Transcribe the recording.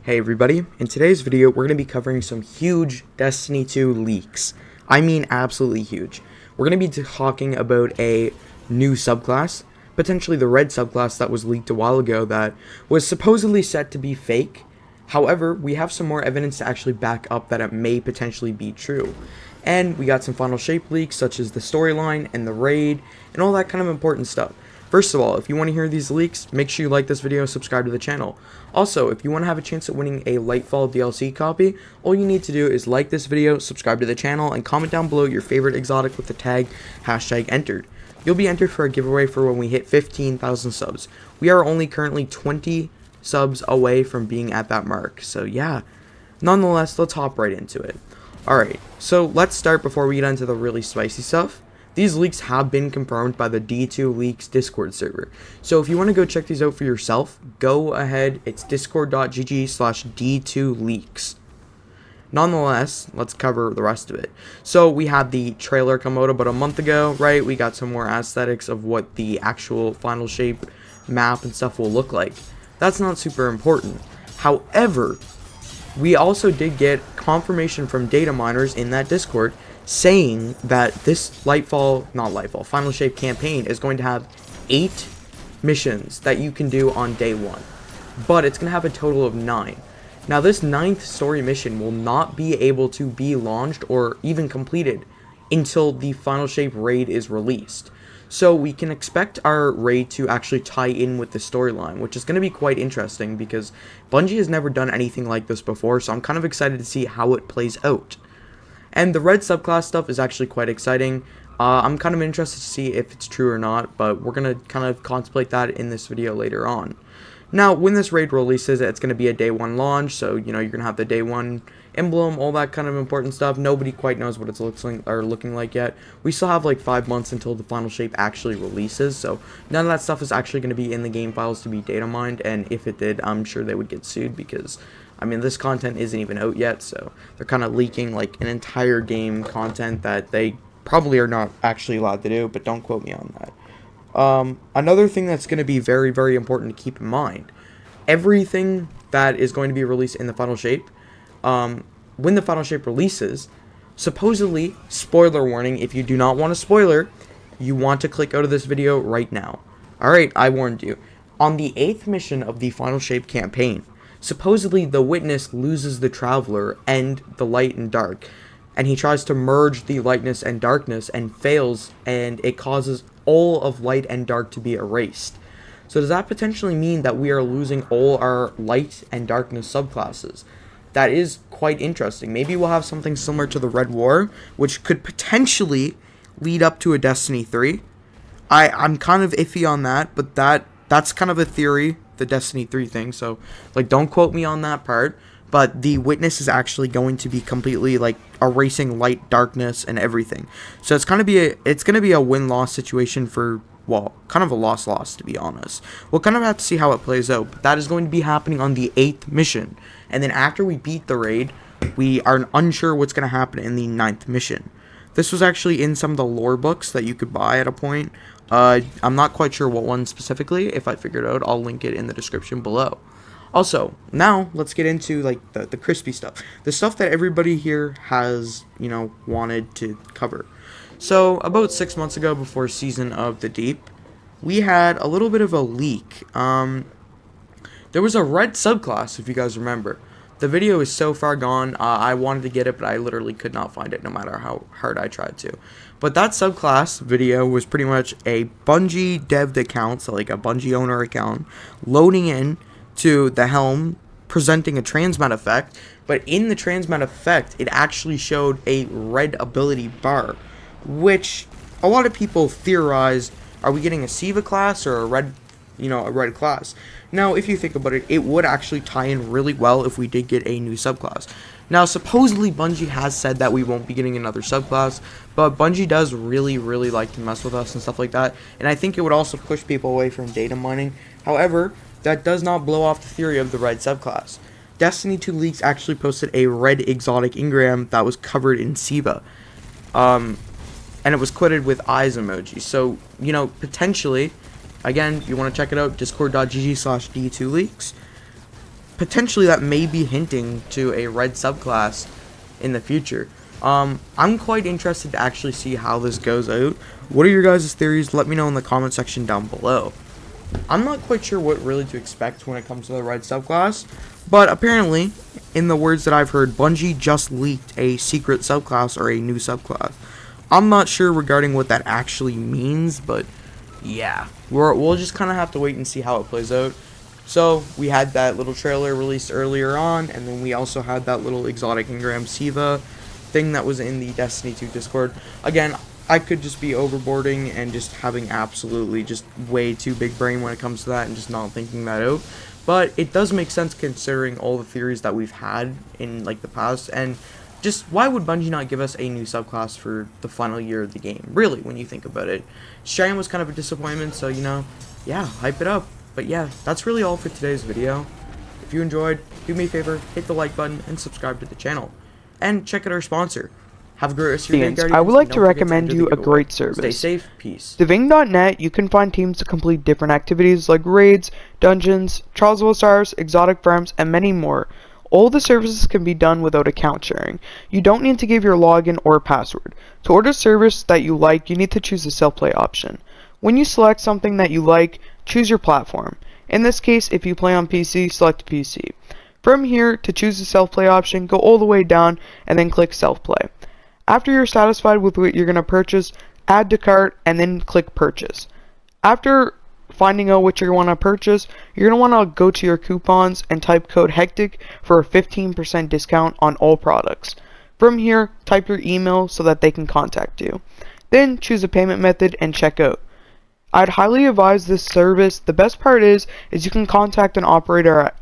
Hey everybody, in today's video we're going to be covering some huge Destiny 2 leaks. I mean absolutely huge. We're going to be talking about a new subclass, potentially the red subclass that was leaked a while ago that was supposedly set to be fake. However, we have some more evidence to actually back up that it may potentially be true. And we got some final shape leaks such as the storyline and the raid and all that kind of important stuff. First of all, if you want to hear these leaks, make sure you like this video and subscribe to the channel. Also, if you want to have a chance at winning a Lightfall DLC copy, all you need to do is like this video, subscribe to the channel, and comment down below your favorite exotic with the tag #entered. You'll be entered for a giveaway for when we hit 15,000 subs. We are only currently 20 subs away from being at that mark, so yeah. Nonetheless, let's hop right into it. Alright, so let's start before we get into the really spicy stuff. These leaks have been confirmed by the D2 Leaks Discord server. So if you want to go check these out for yourself, go ahead. It's discord.gg/D2Leaks. Nonetheless, let's cover the rest of it. So we had the trailer come out about a month ago, right? We got some more aesthetics of what the actual final shape map and stuff will look like. That's not super important. However, we also did get confirmation from data miners in that Discord saying that this final shape campaign is going to have 8 missions that you can do on day 1, but it's going to have a total of 9. Now this 9th story mission will not be able to be launched or even completed until the final shape raid is released. So we can expect our raid to actually tie in with the storyline, which is going to be quite interesting because Bungie has never done anything like this before, so I'm kind of excited to see how it plays out. And the red subclass stuff is actually quite exciting. I'm kind of interested to see if it's true or not, but we're going to kind of contemplate that in this video later on. Now, when this raid releases, it's going to be a day 1 launch, so, you're going to have the day 1 emblem, all that kind of important stuff. Nobody quite knows what it's looking like yet. We still have like 5 months until the final shape actually releases, so none of that stuff is actually going to be in the game files to be data mined, and if it did, I'm sure they would get sued because I mean, this content isn't even out yet, so they're kind of leaking like an entire game content that they probably are not actually allowed to do, but don't quote me on that. Another thing that's going to be very, very important to keep in mind, everything that is going to be released in the final shape, when the final shape releases, supposedly, spoiler warning, if you do not want a spoiler, you want to click out of this video right now. Alright, I warned you. On the 8th mission of the final shape campaign, supposedly the witness loses the traveler and the light and dark, and he tries to merge the lightness and darkness and fails, and it causes all of light and dark to be erased. So does that potentially mean that we are losing all our light and darkness subclasses? That is quite interesting. Maybe we'll have something similar to the Red War, which could potentially lead up to a Destiny 3. I'm kind of iffy on that, but that's kind of a theory, the Destiny 3 thing, so like don't quote me on that part, but the witness is actually going to be completely like erasing light, darkness, and everything. So it's gonna be a win-loss situation for, well, kind of a loss-loss to be honest. We'll kind of have to see how it plays out, but that is going to be happening on the 8th mission, and then after we beat the raid, we are unsure what's going to happen in the 9th mission. This was actually in some of the lore books that you could buy at a point. I'm not quite sure what one specifically. If I figure it out, I'll link it in the description below. Also, now let's get into like the crispy stuff. The stuff that everybody here has, wanted to cover. So, about 6 months ago, before Season of the Deep, we had a little bit of a leak. There was a red subclass, if you guys remember. The video is so far gone, I wanted to get it, but I literally could not find it, no matter how hard I tried to. But that subclass video was pretty much a Bungie dev'd account, so like a Bungie owner account, loading in to the helm, presenting a transmat effect, but in the transmat effect, it actually showed a red ability bar, which a lot of people theorized, are we getting a Siva class or a red class? Now, if you think about it, it would actually tie in really well if we did get a new subclass. Now, supposedly Bungie has said that we won't be getting another subclass, but Bungie does really, really like to mess with us and stuff like that, and I think it would also push people away from data mining. However, that does not blow off the theory of the red subclass. Destiny 2 Leaks actually posted a red exotic engram that was covered in Siva. And it was quoted with eyes emoji. So, potentially, again, if you want to check it out, discord.gg/D2Leaks. potentially that may be hinting to a red subclass in the future. I'm quite interested to actually see how this goes out. What are your guys' theories? Let me know in the comment section down below. I'm not quite sure what really to expect when it comes to the red subclass, but apparently, in the words that I've heard, Bungie just leaked a secret subclass or a new subclass. I'm not sure regarding what that actually means, but yeah, we'll just kind of have to wait and see how it plays out. So we had that little trailer released earlier on, and then we also had that little exotic engram Siva thing that was in the Destiny 2 Discord. Again, I could just be overboarding and just having absolutely just way too big brain when it comes to that and just not thinking that out. But it does make sense considering all the theories that we've had in like the past, and just why would Bungie not give us a new subclass for the final year of the game? Really, when you think about it. Sharing was kind of a disappointment, so you know, yeah, hype it up. But yeah, that's really all for today's video. If you enjoyed, do me a favor, hit the like button and subscribe to the channel. And check out our sponsor. Have a great rest of your day, Guardians. I would like to recommend you a great service. Stay safe, peace. Diving.net, you can find teams to complete different activities like raids, dungeons, Trials of Osiris, exotic farms, and many more. All the services can be done without account sharing. You don't need to give your login or password. To order a service that you like, you need to choose the self-play option. When you select something that you like, choose your platform. In this case, if you play on PC, select PC. From here, to choose the self-play option, go all the way down and then click self-play. After you're satisfied with what you're going to purchase, add to cart and then click purchase. After finding out what you want to purchase, you're going to want to go to your coupons and type code HECTIC for a 15% discount on all products. From here, type your email so that they can contact you. Then choose a payment method and check out. I'd highly advise this service. The best part is you can contact an operator at